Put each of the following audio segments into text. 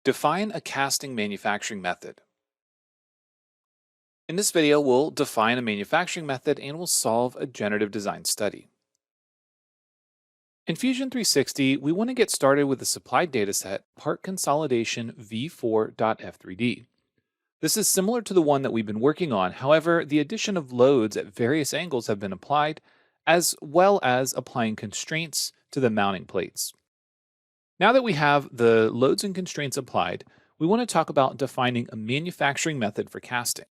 Define a casting manufacturing method. In this video, we'll define a manufacturing method and we'll solve a generative design study. In Fusion 360, we want to get started with the supplied dataset part consolidation v4.f3d. This is similar to the one that we've been working on. However, the addition of loads at various angles have been applied, as well as applying constraints to the mounting plates. Now that we have the loads and constraints applied, we want to talk about defining a manufacturing method for casting.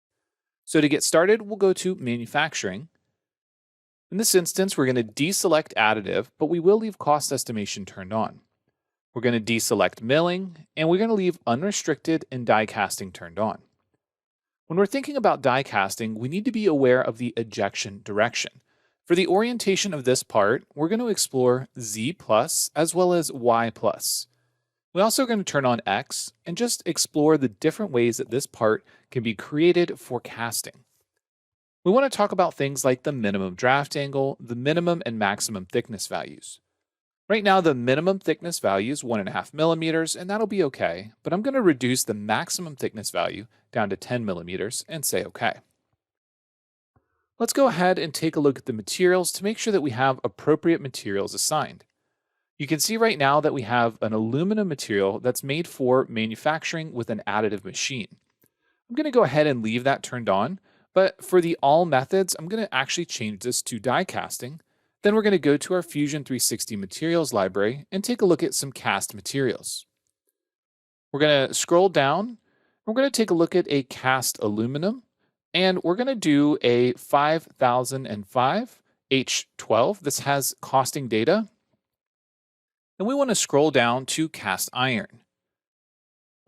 So to get started, we'll go to Manufacturing. In this instance, we're going to deselect Additive, but we will leave Cost Estimation turned on. We're going to deselect Milling, and we're going to leave Unrestricted and Die Casting turned on. When we're thinking about die casting, we need to be aware of the ejection direction. For the orientation of this part, we're going to explore Z plus as well as Y plus. We're also going to turn on X and just explore the different ways that this part can be created for casting. We want to talk about things like the minimum draft angle, the minimum and maximum thickness values. Right now, the minimum thickness value is 1.5 millimeters, and that'll be okay, but I'm going to reduce the maximum thickness value down to 10 millimeters and say okay. Let's go ahead and take a look at the materials to make sure that we have appropriate materials assigned. You can see right now that we have an aluminum material that's made for manufacturing with an additive machine. I'm going to go ahead and leave that turned on, but for the all methods, I'm going to actually change this to die casting. Then we're going to go to our Fusion 360 materials library and take a look at some cast materials. We're going to scroll down. We're going to take a look at a cast aluminum, and we're going to do a 5005 H12. This has costing data. And we want to scroll down to cast iron.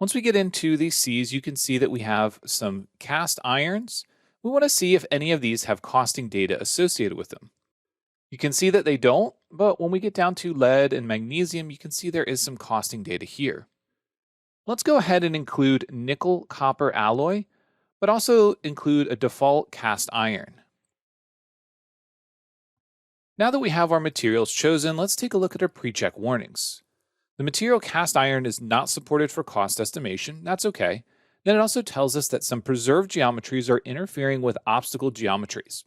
Once we get into these C's, you can see that we have some cast irons. We want to see if any of these have costing data associated with them. You can see that they don't, but when we get down to lead and magnesium, you can see there is some costing data here. Let's go ahead and include nickel copper alloy, but also include a default cast iron. Now that we have our materials chosen, let's take a look at our pre-check warnings. The material cast iron is not supported for cost estimation. That's okay. Then it also tells us that some preserved geometries are interfering with obstacle geometries.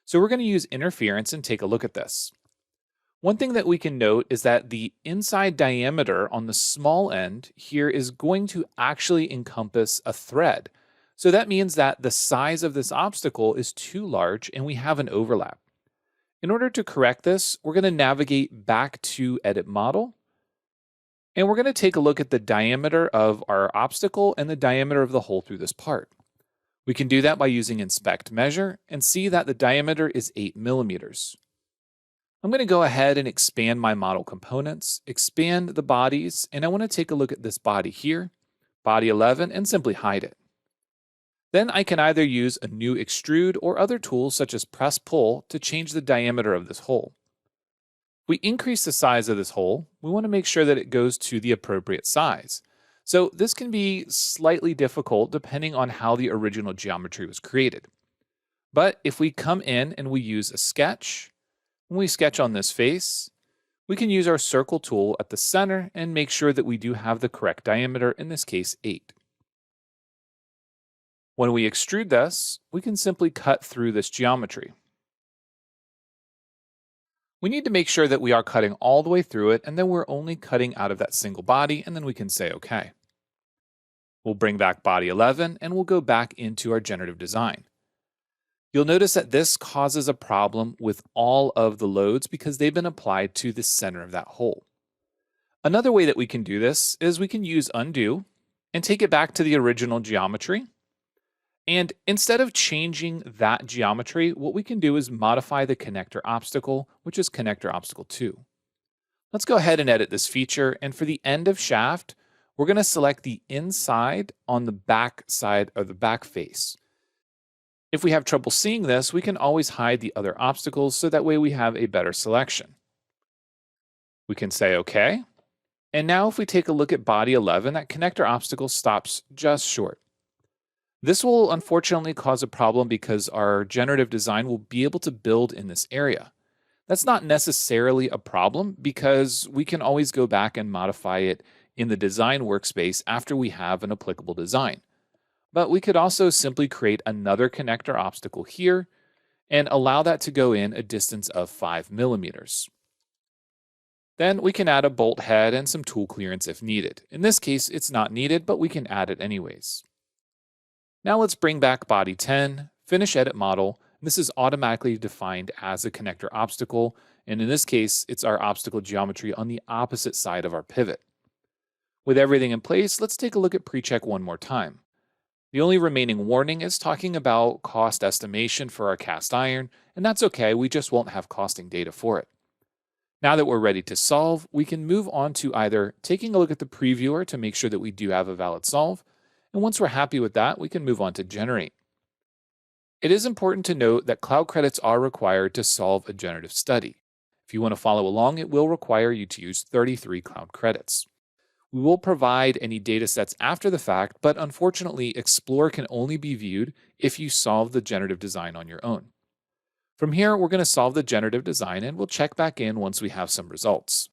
So we're going to use interference and take a look at this. One thing that we can note is that the inside diameter on the small end here is going to actually encompass a thread. So that means that the size of this obstacle is too large and we have an overlap. In order to correct this, we're going to navigate back to Edit Model. And we're going to take a look at the diameter of our obstacle and the diameter of the hole through this part. We can do that by using Inspect Measure and see that the diameter is 8 millimeters. I'm going to go ahead and expand my model components, expand the bodies, and I want to take a look at this body here, body 11, and simply hide it. Then I can either use a new extrude or other tools such as press pull to change the diameter of this hole. If we increase the size of this hole, we want to make sure that it goes to the appropriate size. So this can be slightly difficult depending on how the original geometry was created. But if we come in and we use a sketch, when we sketch on this face, we can use our circle tool at the center and make sure that we do have the correct diameter, in this case 8. When we extrude this, we can simply cut through this geometry. We need to make sure that we are cutting all the way through it and then we're only cutting out of that single body, and then we can say OK. We'll bring back body 11 and we'll go back into our generative design. You'll notice that this causes a problem with all of the loads because they've been applied to the center of that hole. Another way that we can do this is we can use undo and take it back to the original geometry. And instead of changing that geometry, what we can do is modify the connector obstacle, which is connector obstacle 2. Let's go ahead and edit this feature. And for the end of shaft, we're going to select the inside on the back side of the back face. If we have trouble seeing this, we can always hide the other obstacles so that way we have a better selection. We can say OK. And now if we take a look at body 11, that connector obstacle stops just short. This will unfortunately cause a problem because our generative design will be able to build in this area. That's not necessarily a problem because we can always go back and modify it in the design workspace after we have an applicable design. But we could also simply create another connector obstacle here and allow that to go in a distance of 5 millimeters. Then we can add a bolt head and some tool clearance if needed. In this case, it's not needed, but we can add it anyways. Now let's bring back body 10, finish edit model. This is automatically defined as a connector obstacle, and in this case, it's our obstacle geometry on the opposite side of our pivot. With everything in place, let's take a look at pre-check one more time. The only remaining warning is talking about cost estimation for our cast iron, and that's okay, we just won't have costing data for it. Now that we're ready to solve, we can move on to either taking a look at the previewer to make sure that we do have a valid solve, and once we're happy with that, we can move on to generate. It is important to note that cloud credits are required to solve a generative study. If you want to follow along, it will require you to use 33 cloud credits. We will provide any data sets after the fact, but unfortunately, Explore can only be viewed if you solve the generative design on your own. From here, we're going to solve the generative design and we'll check back in once we have some results.